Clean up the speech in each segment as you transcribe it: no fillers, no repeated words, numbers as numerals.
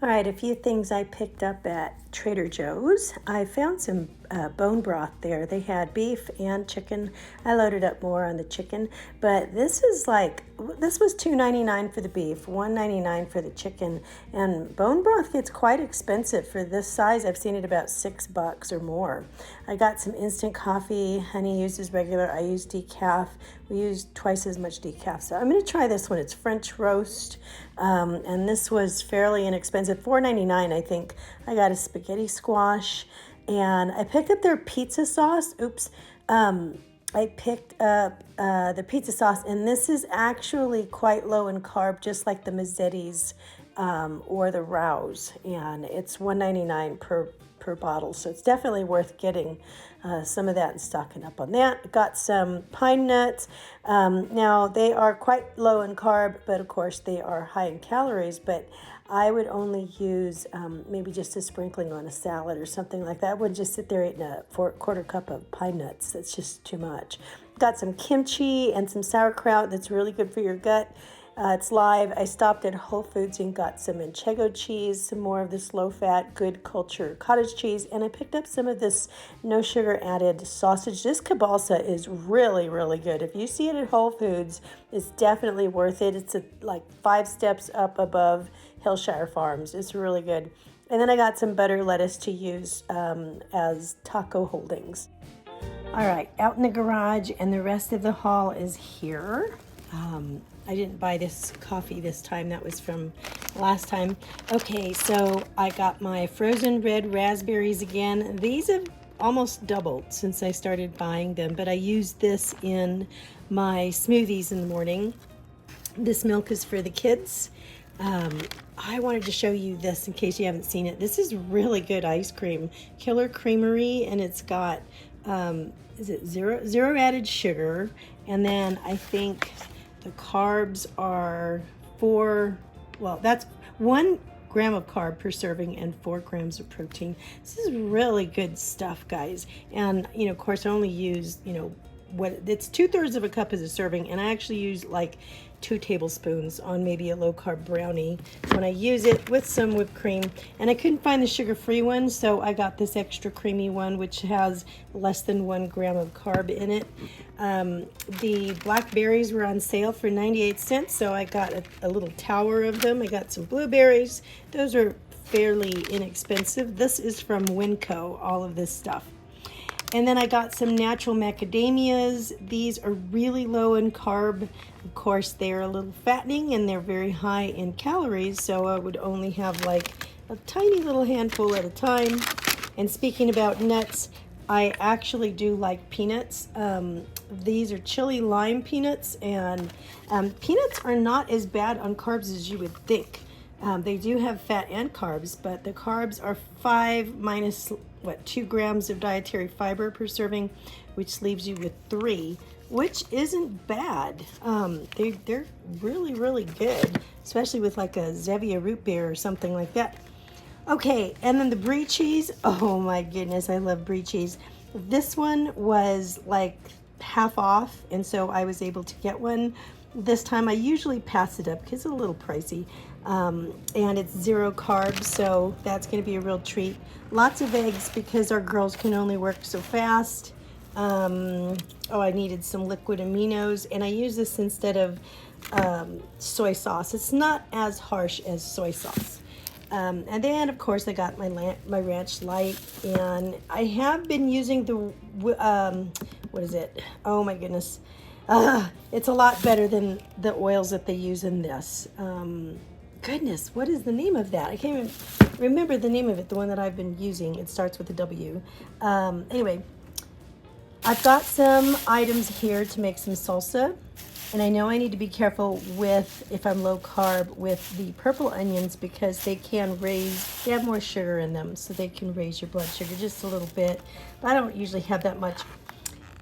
All right, a few things I picked up at Trader Joe's. I found some bone broth there. They had beef and chicken. I loaded up more on the chicken, but this was $2.99 for the beef, $1.99 for the chicken, and bone broth gets quite expensive for this size. I've seen it about $6 or more. I got some instant coffee. Honey uses regular. I use decaf. We use twice as much decaf. So I'm going to try this one. It's French roast, and this was fairly inexpensive, $4.99 I think. I got a spaghetti squash, and I picked up their pizza sauce. I picked up the pizza sauce, and this is actually quite low in carb, just like the Mazzetti's or the Rouse, and it's $1.99 per bottle, so it's definitely worth getting some of that and stocking up on that. Got some pine nuts. Now they are quite low in carb, but of course they are high in calories, but I would only use maybe just a sprinkling on a salad or something like that. I wouldn't just sit there eating a quarter cup of pine nuts. That's just too much. Got some kimchi and some sauerkraut that's really good for your gut. It's live. I stopped at Whole Foods and got some manchego cheese, some more of this low-fat, good culture cottage cheese, and I picked up some of this no sugar added sausage. This kielbasa is really, really good. If you see it at Whole Foods, it's definitely worth it. It's like 5 steps up above Hillshire Farms. It's really good. And then I got some butter lettuce to use as taco holdings. All right, out in the garage, and the rest of the haul is here. I didn't buy this coffee this time. That was from last time. Okay, so I got my frozen red raspberries again. These have almost doubled since I started buying them, but I use this in my smoothies in the morning. This milk is for the kids. I wanted to show you this in case you haven't seen it. This is really good ice cream. Killer Creamery, and it's got, is it zero added sugar, and then I think the carbs are that's 1 gram of carb per serving and 4 grams of protein. This is really good stuff, guys. And, of course, I only use, it's 2/3 of a cup as a serving, and I actually use like 2 tablespoons on maybe a low carb brownie when I use it with some whipped cream. And I couldn't find the sugar-free one, so I got this extra creamy one, which has less than 1 gram of carb in it. The Blackberries were on sale for 98 cents, so I got a little tower of them. I got some blueberries. Those are fairly inexpensive. This is from Winco, all of this stuff. And then I got some natural macadamias. These are really low in carb. Of course, they're a little fattening and they're very high in calories, so I would only have like a tiny little handful at a time. And speaking about nuts, I actually do like peanuts. These are chili lime peanuts, and peanuts are not as bad on carbs as you would think. They do have fat and carbs, but the carbs are 5 minus 2 grams of dietary fiber per serving, which leaves you with 3, which isn't bad. They're really, really good, especially with like a Zevia root beer or something like that. Okay, and then the Brie Cheese. Oh my goodness, I love Brie Cheese. This one was like half off, and so I was able to get one. This time I usually pass it up because it's a little pricey, and it's 0 carbs, so that's going to be a real treat. Lots of eggs because our girls can only work so fast. I needed some liquid aminos, and I use this instead of soy sauce. It's not as harsh as soy sauce. And then, of course, I got my Ranch Light, and I have been using the, what is it? Oh, my goodness. It's a lot better than the oils that they use in this. Goodness, what is the name of that? I can't even remember the name of it, the one that I've been using. It starts with a W. Anyway, I've got some items here to make some salsa. And I know I need to be careful with, if I'm low carb, with the purple onions because they have more sugar in them, so they can raise your blood sugar just a little bit. But I don't usually have that much.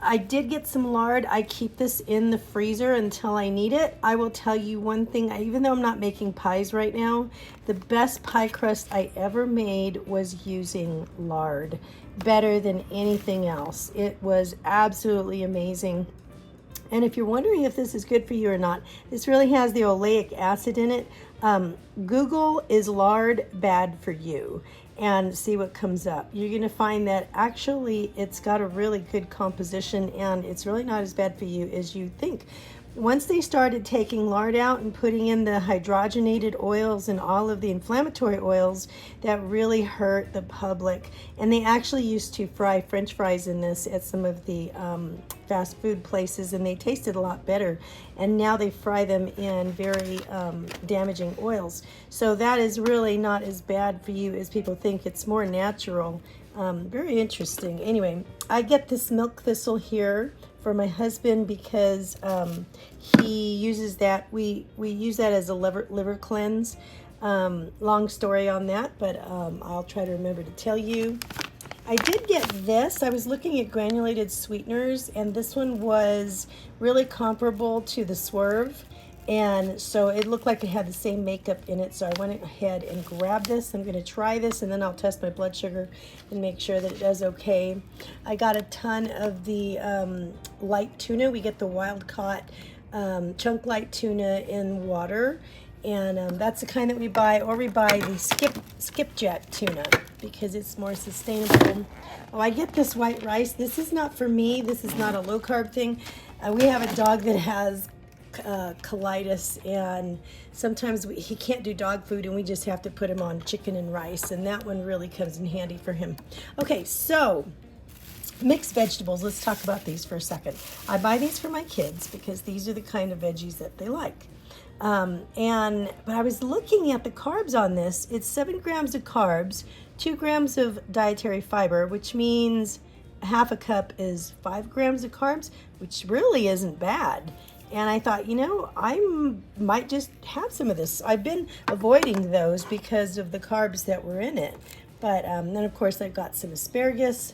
I did get some lard. I keep this in the freezer until I need it. I will tell you one thing, even though I'm not making pies right now, the best pie crust I ever made was using lard. Better than anything else. It was absolutely amazing. And if you're wondering if this is good for you or not, this really has the oleic acid in it. Google is lard bad for you and see what comes up. You're going to find that actually it's got a really good composition and it's really not as bad for you as you think. Once they started taking lard out and putting in the hydrogenated oils and all of the inflammatory oils, that really hurt the public. And they actually used to fry French fries in this at some of the fast food places, and they tasted a lot better. And now they fry them in very damaging oils. So that is really not as bad for you as people think. It's more natural. Very interesting. Anyway, I get this milk thistle here for my husband because he uses that. We use that as a liver cleanse. Long story on that, but I'll try to remember to tell you. I did get this. I was looking at granulated sweeteners, and this one was really comparable to the Swerve. And so it looked like it had the same makeup in it, so I went ahead and grabbed this. I'm going to try this, and then I'll test my blood sugar and make sure that it does okay. I got a ton of the light tuna. We get the wild-caught chunk light tuna in water, and that's the kind that we buy, or we buy the skipjack tuna because it's more sustainable. Oh, I get this white rice. This is not for me. This is not a low-carb thing. We have a dog that has colitis, and sometimes he can't do dog food, and we just have to put him on chicken and rice, and that one really comes in handy for him. Okay, so mixed vegetables. Let's talk about these for a second. I buy these for my kids because these are the kind of veggies that they like. But I was looking at the carbs on this. It's 7 grams of carbs, 2 grams of dietary fiber, which means half a cup is 5 grams of carbs, which really isn't bad. And I thought, I might just have some of this. I've been avoiding those because of the carbs that were in it. But then, of course, I've got some asparagus.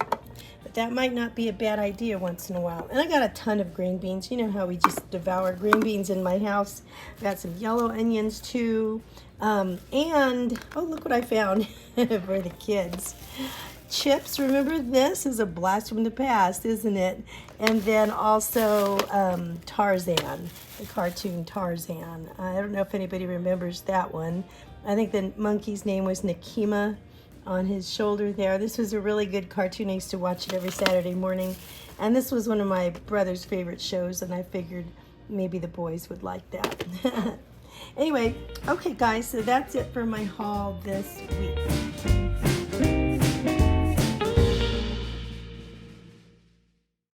But that might not be a bad idea once in a while. And I got a ton of green beans. You know how we just devour green beans in my house. I got some yellow onions, too. And, oh, look what I found for the kids. Chips. Remember, this is a blast from the past, isn't it? And then also Tarzan, the cartoon Tarzan. I don't know if anybody remembers that one. I think the monkey's name was Nakima on his shoulder there. This was a really good cartoon. I used to watch it every Saturday morning. And this was one of my brother's favorite shows, and I figured maybe the boys would like that. Anyway, okay guys, so that's it for my haul this week.